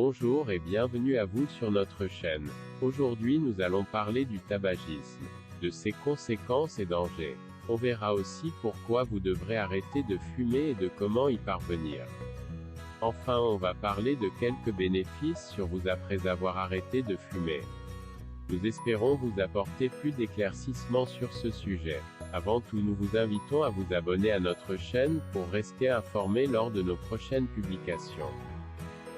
Bonjour et bienvenue à vous sur notre chaîne. Aujourd'hui nous allons parler du tabagisme, de ses conséquences et dangers. On verra aussi pourquoi vous devrez arrêter de fumer et de comment y parvenir. Enfin, on va parler de quelques bénéfices sur vous après avoir arrêté de fumer. Nous espérons vous apporter plus d'éclaircissements sur ce sujet. Avant tout, nous vous invitons à vous abonner à notre chaîne pour rester informés lors de nos prochaines publications.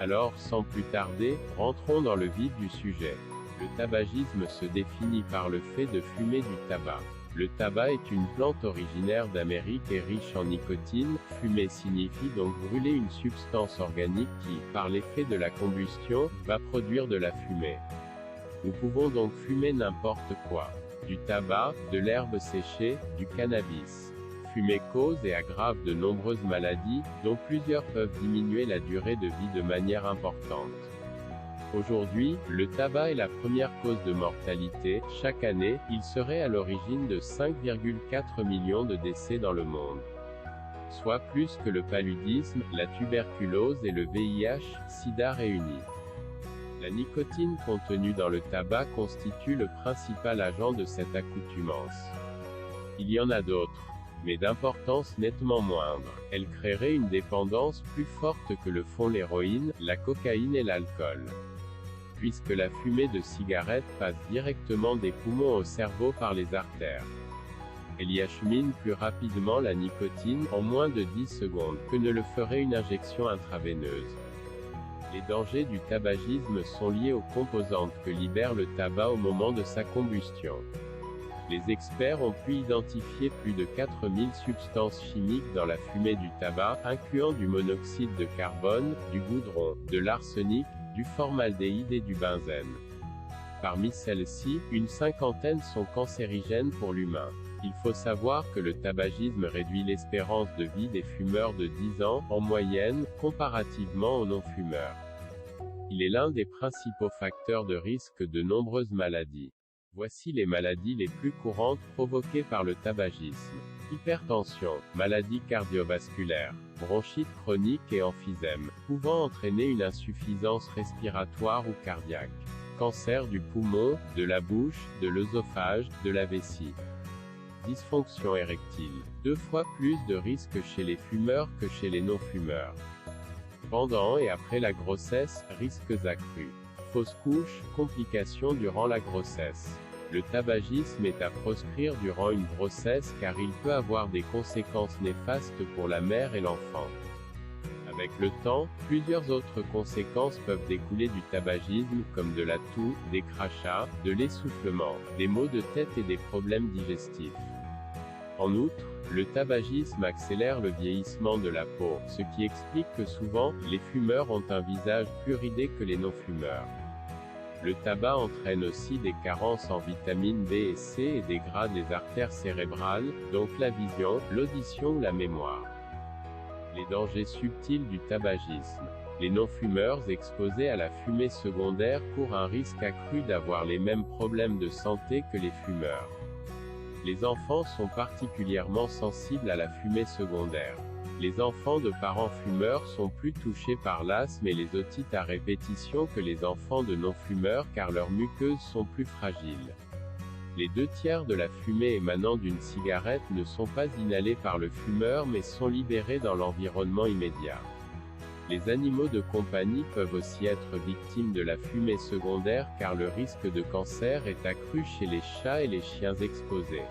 Alors, sans plus tarder, rentrons dans le vif du sujet. Le tabagisme se définit par le fait de fumer du tabac. Le tabac est une plante originaire d'Amérique et riche en nicotine. Fumer signifie donc brûler une substance organique qui, par l'effet de la combustion, va produire de la fumée. Nous pouvons donc fumer n'importe quoi. Du tabac, de l'herbe séchée, du cannabis. Fumer cause et aggrave de nombreuses maladies, dont plusieurs peuvent diminuer la durée de vie de manière importante. Aujourd'hui, le tabac est la première cause de mortalité. Chaque année, il serait à l'origine de 5,4 millions de décès dans le monde. Soit plus que le paludisme, la tuberculose et le VIH/SIDA réunis. La nicotine contenue dans le tabac constitue le principal agent de cette accoutumance. Il y en a d'autres, mais d'importance nettement moindre. Elle créerait une dépendance plus forte que le font l'héroïne, la cocaïne et l'alcool. Puisque la fumée de cigarette passe directement des poumons au cerveau par les artères. Elle y achemine plus rapidement la nicotine, en moins de 10 secondes, que ne le ferait une injection intraveineuse. Les dangers du tabagisme sont liés aux composantes que libère le tabac au moment de sa combustion. Les experts ont pu identifier plus de 4000 substances chimiques dans la fumée du tabac, incluant du monoxyde de carbone, du goudron, de l'arsenic, du formaldéhyde et du benzène. Parmi celles-ci, une cinquantaine sont cancérigènes pour l'humain. Il faut savoir que le tabagisme réduit l'espérance de vie des fumeurs de 10 ans, en moyenne, comparativement aux non-fumeurs. Il est l'un des principaux facteurs de risque de nombreuses maladies. Voici les maladies les plus courantes provoquées par le tabagisme. Hypertension, maladie cardiovasculaire, bronchite chronique et emphysème, pouvant entraîner une insuffisance respiratoire ou cardiaque. Cancer du poumon, de la bouche, de l'œsophage, de la vessie. Dysfonction érectile. 2 fois plus de risques chez les fumeurs que chez les non-fumeurs. Pendant et après la grossesse, risques accrus. Fausse couche, complications durant la grossesse. Le tabagisme est à proscrire durant une grossesse car il peut avoir des conséquences néfastes pour la mère et l'enfant. Avec le temps, plusieurs autres conséquences peuvent découler du tabagisme comme de la toux, des crachats, de l'essoufflement, des maux de tête et des problèmes digestifs. En outre, le tabagisme accélère le vieillissement de la peau, ce qui explique que souvent, les fumeurs ont un visage plus ridé que les non-fumeurs. Le tabac entraîne aussi des carences en vitamines B et C et dégrade les artères cérébrales, donc la vision, l'audition ou la mémoire. Les dangers subtils du tabagisme. Les non-fumeurs exposés à la fumée secondaire courent un risque accru d'avoir les mêmes problèmes de santé que les fumeurs. Les enfants sont particulièrement sensibles à la fumée secondaire. Les enfants de parents fumeurs sont plus touchés par l'asthme et les otites à répétition que les enfants de non-fumeurs car leurs muqueuses sont plus fragiles. Les 2/3 de la fumée émanant d'une cigarette ne sont pas inhalés par le fumeur mais sont libérés dans l'environnement immédiat. Les animaux de compagnie peuvent aussi être victimes de la fumée secondaire car le risque de cancer est accru chez les chats et les chiens exposés.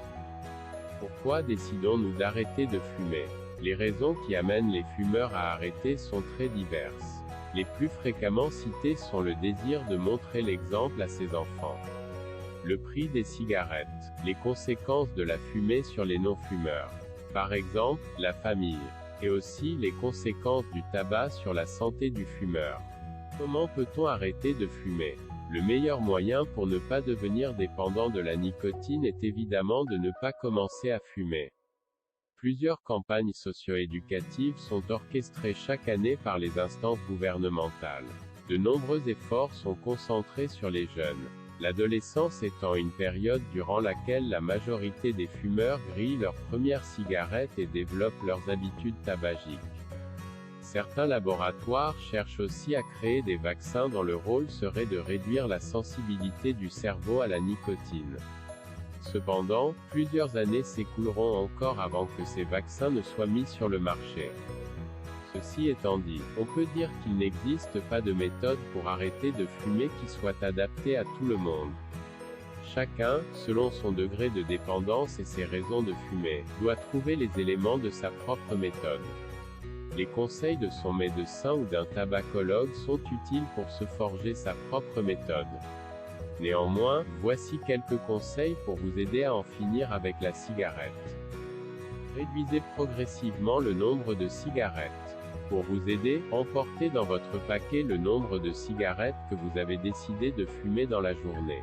Pourquoi décidons-nous d'arrêter de fumer? Les raisons qui amènent les fumeurs à arrêter sont très diverses. Les plus fréquemment citées sont le désir de montrer l'exemple à ses enfants. Le prix des cigarettes. Les conséquences de la fumée sur les non-fumeurs. Par exemple, la famille. Et aussi les conséquences du tabac sur la santé du fumeur. Comment peut-on arrêter de fumer? Le meilleur moyen pour ne pas devenir dépendant de la nicotine est évidemment de ne pas commencer à fumer. Plusieurs campagnes socio-éducatives sont orchestrées chaque année par les instances gouvernementales. De nombreux efforts sont concentrés sur les jeunes. L'adolescence étant une période durant laquelle la majorité des fumeurs grillent leur première cigarette et développent leurs habitudes tabagiques. Certains laboratoires cherchent aussi à créer des vaccins dont le rôle serait de réduire la sensibilité du cerveau à la nicotine. Cependant, plusieurs années s'écouleront encore avant que ces vaccins ne soient mis sur le marché. Ceci étant dit, on peut dire qu'il n'existe pas de méthode pour arrêter de fumer qui soit adaptée à tout le monde. Chacun, selon son degré de dépendance et ses raisons de fumer, doit trouver les éléments de sa propre méthode. Les conseils de son médecin ou d'un tabacologue sont utiles pour se forger sa propre méthode. Néanmoins, voici quelques conseils pour vous aider à en finir avec la cigarette. Réduisez progressivement le nombre de cigarettes. Pour vous aider, emportez dans votre paquet le nombre de cigarettes que vous avez décidé de fumer dans la journée.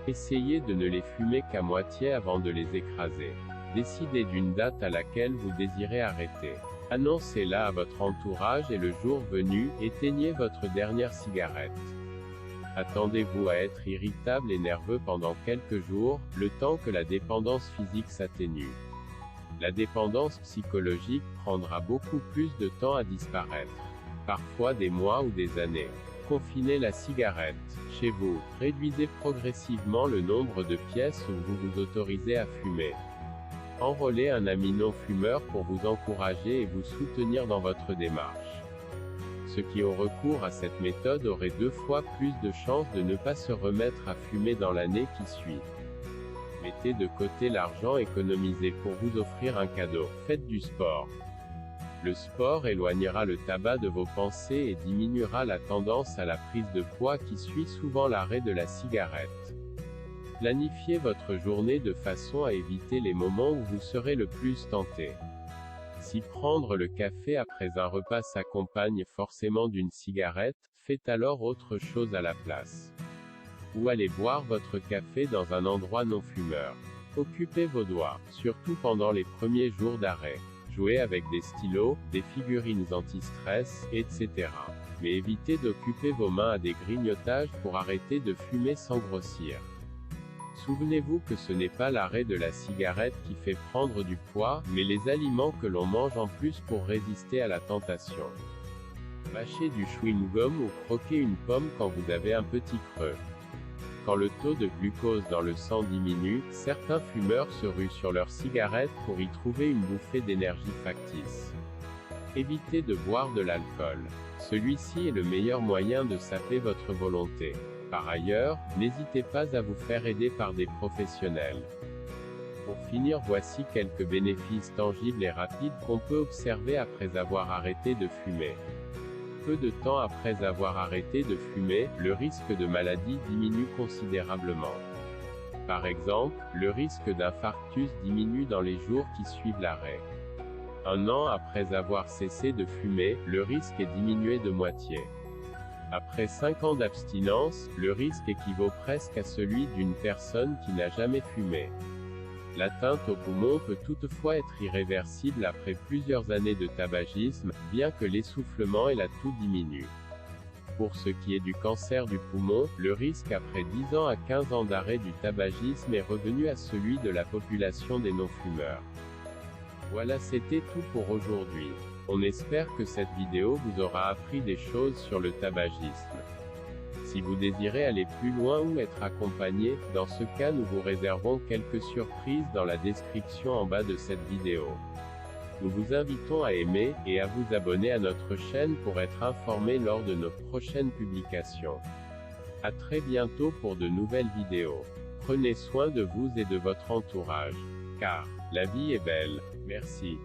Essayez de ne les fumer qu'à moitié avant de les écraser. Décidez d'une date à laquelle vous désirez arrêter. Annoncez-la à votre entourage et le jour venu, éteignez votre dernière cigarette. Attendez-vous à être irritable et nerveux pendant quelques jours, le temps que la dépendance physique s'atténue. La dépendance psychologique prendra beaucoup plus de temps à disparaître. Parfois des mois ou des années. Confinez la cigarette. Chez vous, réduisez progressivement le nombre de pièces où vous vous autorisez à fumer. Enrôlez un ami non-fumeur pour vous encourager et vous soutenir dans votre démarche. Ceux qui ont recours à cette méthode auraient 2 fois plus de chances de ne pas se remettre à fumer dans l'année qui suit. Mettez de côté l'argent économisé pour vous offrir un cadeau. Faites du sport. Le sport éloignera le tabac de vos pensées et diminuera la tendance à la prise de poids qui suit souvent l'arrêt de la cigarette. Planifiez votre journée de façon à éviter les moments où vous serez le plus tenté. Si prendre le café après un repas s'accompagne forcément d'une cigarette, faites alors autre chose à la place. Ou allez boire votre café dans un endroit non fumeur. Occupez vos doigts, surtout pendant les premiers jours d'arrêt. Jouez avec des stylos, des figurines anti-stress, etc. Mais évitez d'occuper vos mains à des grignotages pour arrêter de fumer sans grossir. Souvenez-vous que ce n'est pas l'arrêt de la cigarette qui fait prendre du poids, mais les aliments que l'on mange en plus pour résister à la tentation. Mâchez du chewing-gum ou croquez une pomme quand vous avez un petit creux. Quand le taux de glucose dans le sang diminue, certains fumeurs se ruent sur leur cigarette pour y trouver une bouffée d'énergie factice. Évitez de boire de l'alcool. Celui-ci est le meilleur moyen de saper votre volonté. Par ailleurs, n'hésitez pas à vous faire aider par des professionnels. Pour finir, voici quelques bénéfices tangibles et rapides qu'on peut observer après avoir arrêté de fumer. Peu de temps après avoir arrêté de fumer, le risque de maladie diminue considérablement. Par exemple, le risque d'infarctus diminue dans les jours qui suivent l'arrêt. 1 an après avoir cessé de fumer, le risque est diminué de moitié. Après 5 ans d'abstinence, le risque équivaut presque à celui d'une personne qui n'a jamais fumé. L'atteinte aux poumons peut toutefois être irréversible après plusieurs années de tabagisme, bien que l'essoufflement et la toux diminuent. Pour ce qui est du cancer du poumon, le risque après 10 ans à 15 ans d'arrêt du tabagisme est revenu à celui de la population des non-fumeurs. Voilà, c'était tout pour aujourd'hui. On espère que cette vidéo vous aura appris des choses sur le tabagisme. Si vous désirez aller plus loin ou être accompagné, dans ce cas nous vous réservons quelques surprises dans la description en bas de cette vidéo. Nous vous invitons à aimer, et à vous abonner à notre chaîne pour être informé lors de nos prochaines publications. À très bientôt pour de nouvelles vidéos. Prenez soin de vous et de votre entourage. Car la vie est belle. Merci.